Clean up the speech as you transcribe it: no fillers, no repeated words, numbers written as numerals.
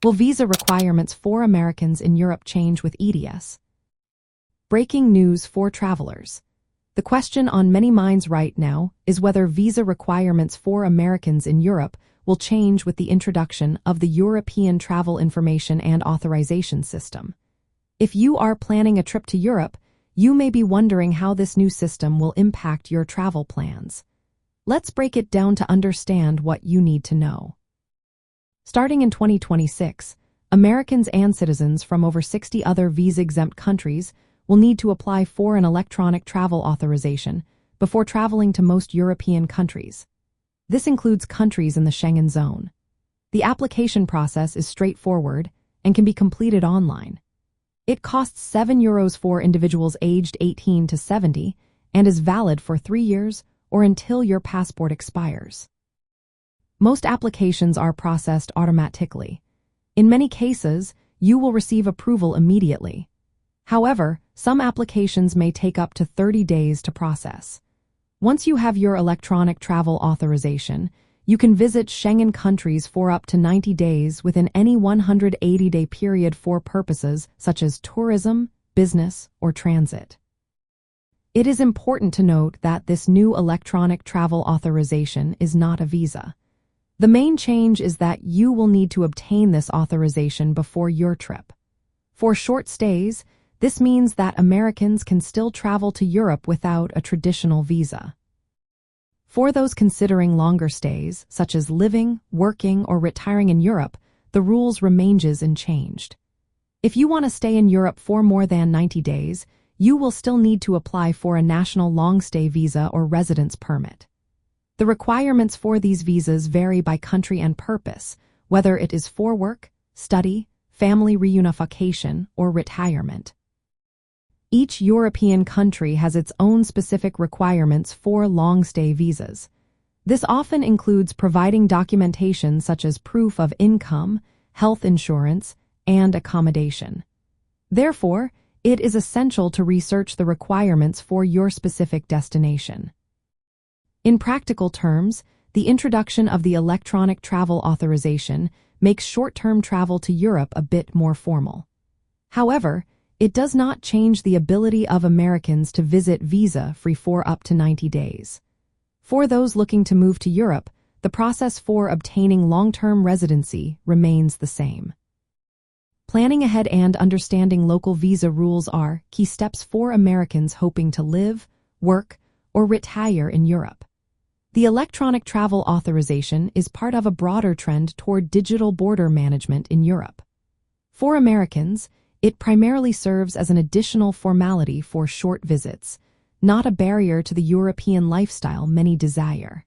Will visa requirements for Americans in Europe change with ETIAS? Breaking news for travelers. The question on many minds right now is whether visa requirements for Americans in Europe will change with the introduction of the European Travel Information and Authorization System. If you are planning a trip to Europe, you may be wondering how this new system will impact your travel plans. Let's break it down to understand what you need to know. Starting in 2026, Americans and citizens from over 60 other visa-exempt countries will need to apply for an electronic travel authorization before traveling to most European countries. This includes countries in the Schengen zone. The application process is straightforward and can be completed online. It costs €7 for individuals aged 18 to 70 and is valid for 3 years or until your passport expires. Most applications are processed automatically. In many cases, you will receive approval immediately. However, some applications may take up to 30 days to process. Once you have your electronic travel authorization, you can visit Schengen countries for up to 90 days within any 180-day period for purposes such as tourism, business, or transit. It is important to note that this new electronic travel authorization is not a visa. The main change is that you will need to obtain this authorization before your trip. For short stays, this means that Americans can still travel to Europe without a traditional visa. For those considering longer stays, such as living, working, or retiring in Europe, the rules remain unchanged. If you want to stay in Europe for more than 90 days, you will still need to apply for a national long-stay visa or residence permit. The requirements for these visas vary by country and purpose, whether it is for work, study, family reunification, or retirement. Each European country has its own specific requirements for long-stay visas. This often includes providing documentation such as proof of income, health insurance, and accommodation. Therefore, it is essential to research the requirements for your specific destination. In practical terms, the introduction of the electronic travel authorization makes short-term travel to Europe a bit more formal. However, it does not change the ability of Americans to visit visa-free for up to 90 days. For those looking to move to Europe, the process for obtaining long-term residency remains the same. Planning ahead and understanding local visa rules are key steps for Americans hoping to live, work, or retire in Europe. The electronic travel authorization is part of a broader trend toward digital border management in Europe. For Americans, it primarily serves as an additional formality for short visits, not a barrier to the European lifestyle many desire.